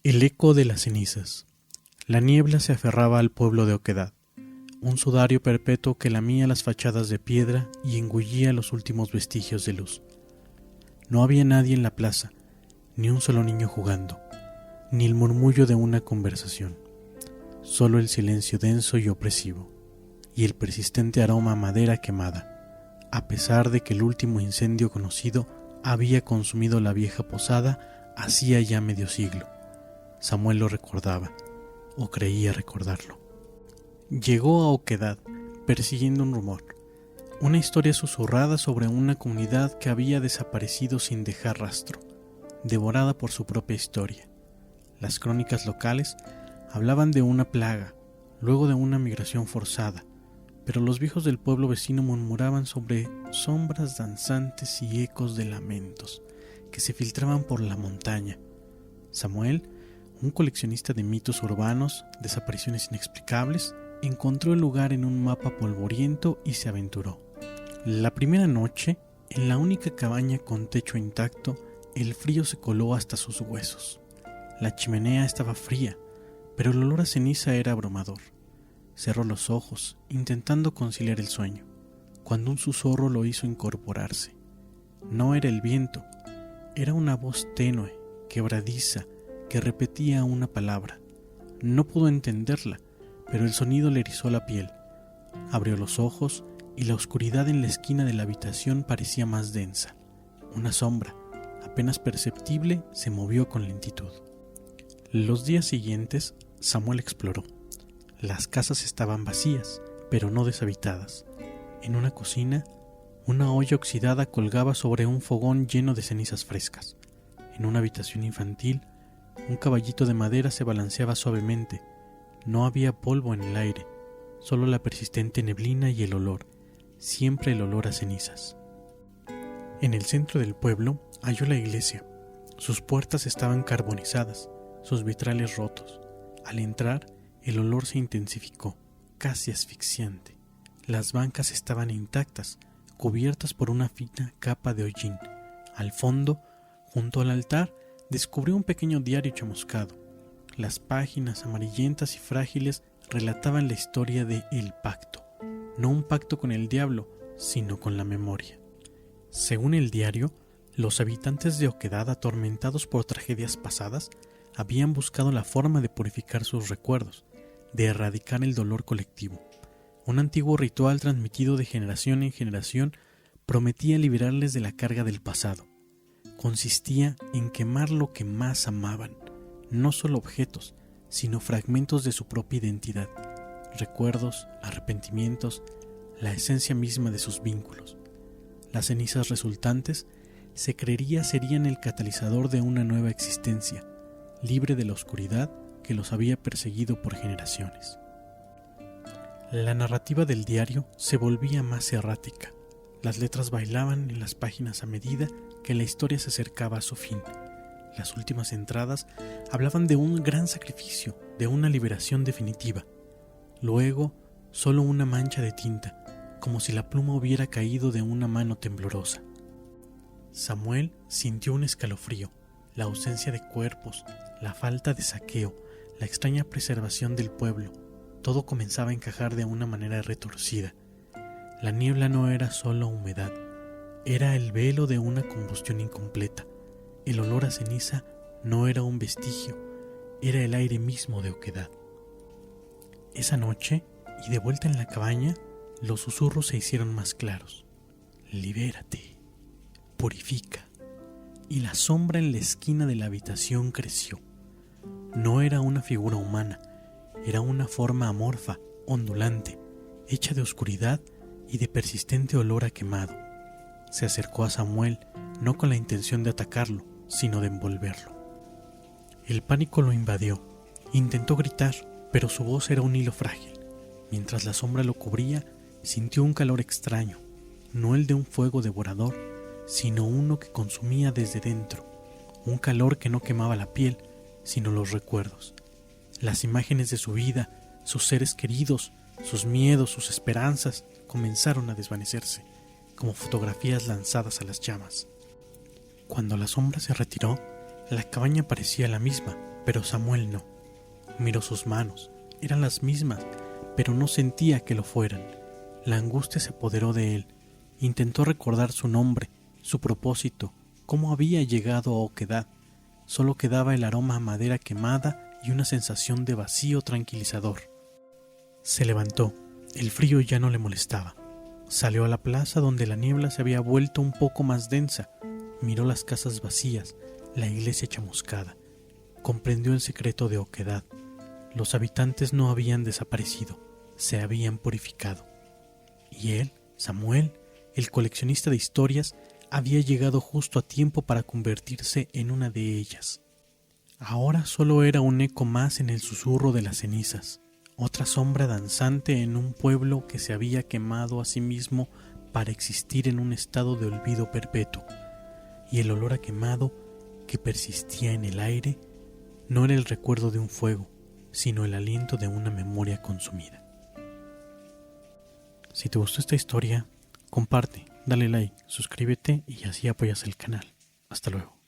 El eco de las cenizas. La niebla se aferraba al pueblo de Oquedad, un sudario perpetuo que lamía las fachadas de piedra y engullía los últimos vestigios de luz. No había nadie en la plaza, ni un solo niño jugando, ni el murmullo de una conversación. Solo el silencio denso y opresivo, y el persistente aroma a madera quemada, a pesar de que el último incendio conocido había consumido la vieja posada hacía ya medio siglo. Samuel lo recordaba, o creía recordarlo. Llegó a Oquedad, persiguiendo un rumor, una historia susurrada sobre una comunidad que había desaparecido sin dejar rastro, devorada por su propia historia. Las crónicas locales hablaban de una plaga, luego de una migración forzada, pero los viejos del pueblo vecino murmuraban sobre sombras danzantes y ecos de lamentos que se filtraban por la montaña. Samuel, un coleccionista de mitos urbanos, desapariciones inexplicables, encontró el lugar en un mapa polvoriento y se aventuró. La primera noche, en la única cabaña con techo intacto, el frío se coló hasta sus huesos. La chimenea estaba fría, pero el olor a ceniza era abrumador. Cerró los ojos, intentando conciliar el sueño, cuando un susurro lo hizo incorporarse. No era el viento, era una voz tenue, quebradiza, que repetía una palabra. No pudo entenderla, pero el sonido le erizó la piel. Abrió los ojos y la oscuridad en la esquina de la habitación parecía más densa. Una sombra, apenas perceptible, se movió con lentitud. Los días siguientes, Samuel exploró. Las casas estaban vacías, pero no deshabitadas. En una cocina, una olla oxidada colgaba sobre un fogón lleno de cenizas frescas. En una habitación infantil, un caballito de madera se balanceaba suavemente. No había polvo en el aire, solo la persistente neblina y el olor, siempre el olor a cenizas. En el centro del pueblo halló la iglesia. Sus puertas estaban carbonizadas, sus vitrales rotos. Al entrar, el olor se intensificó, casi asfixiante. Las bancas estaban intactas, cubiertas por una fina capa de hollín. Al fondo, junto al altar, descubrió un pequeño diario chamuscado. Las páginas amarillentas y frágiles relataban la historia de El Pacto, no un pacto con el diablo, sino con la memoria. Según el diario, los habitantes de Oquedad, atormentados por tragedias pasadas, habían buscado la forma de purificar sus recuerdos, de erradicar el dolor colectivo. Un antiguo ritual transmitido de generación en generación prometía liberarles de la carga del pasado. Consistía en quemar lo que más amaban, no solo objetos, sino fragmentos de su propia identidad, recuerdos, arrepentimientos, la esencia misma de sus vínculos. Las cenizas resultantes se creería serían el catalizador de una nueva existencia, libre de la oscuridad que los había perseguido por generaciones. La narrativa del diario se volvía más errática. Las letras bailaban en las páginas a medida que la historia se acercaba a su fin. Las últimas entradas hablaban de un gran sacrificio, de una liberación definitiva. Luego, solo una mancha de tinta, como si la pluma hubiera caído de una mano temblorosa. Samuel sintió un escalofrío, la ausencia de cuerpos, la falta de saqueo, la extraña preservación del pueblo. Todo comenzaba a encajar de una manera retorcida. La niebla no era solo humedad, era el velo de una combustión incompleta. El olor a ceniza no era un vestigio, era el aire mismo de Oquedad. Esa noche, y de vuelta en la cabaña, los susurros se hicieron más claros. Libérate, purifica. Y la sombra en la esquina de la habitación creció. No era una figura humana, era una forma amorfa, ondulante, hecha de oscuridad y de persistente olor a quemado. Se acercó a Samuel, no con la intención de atacarlo, sino de envolverlo. El pánico lo invadió. Intentó gritar, pero su voz era un hilo frágil. Mientras la sombra lo cubría, sintió un calor extraño, no el de un fuego devorador, sino uno que consumía desde dentro, un calor que no quemaba la piel, sino los recuerdos. Las imágenes de su vida, sus seres queridos, sus miedos, sus esperanzas, comenzaron a desvanecerse, como fotografías lanzadas a las llamas. Cuando la sombra se retiró, la cabaña parecía la misma, Pero Samuel no. Miró sus manos, eran las mismas, pero no sentía que lo fueran. La angustia se apoderó de él. Intentó recordar su nombre, su propósito, cómo había llegado a Oquedad. Solo quedaba el aroma a madera quemada y una sensación de vacío tranquilizador. Se levantó. El frío ya no le molestaba. Salió a la plaza donde la niebla se había vuelto un poco más densa. Miró las casas vacías, la iglesia chamuscada. Comprendió el secreto de Oquedad. Los habitantes no habían desaparecido, se habían purificado. Y él, Samuel, el coleccionista de historias, había llegado justo a tiempo para convertirse en una de ellas. Ahora solo era un eco más en el susurro de las cenizas, otra sombra danzante en un pueblo que se había quemado a sí mismo para existir en un estado de olvido perpetuo, y el olor a quemado que persistía en el aire no era el recuerdo de un fuego, sino el aliento de una memoria consumida. Si te gustó esta historia, comparte, dale like, suscríbete y así apoyas el canal. Hasta luego.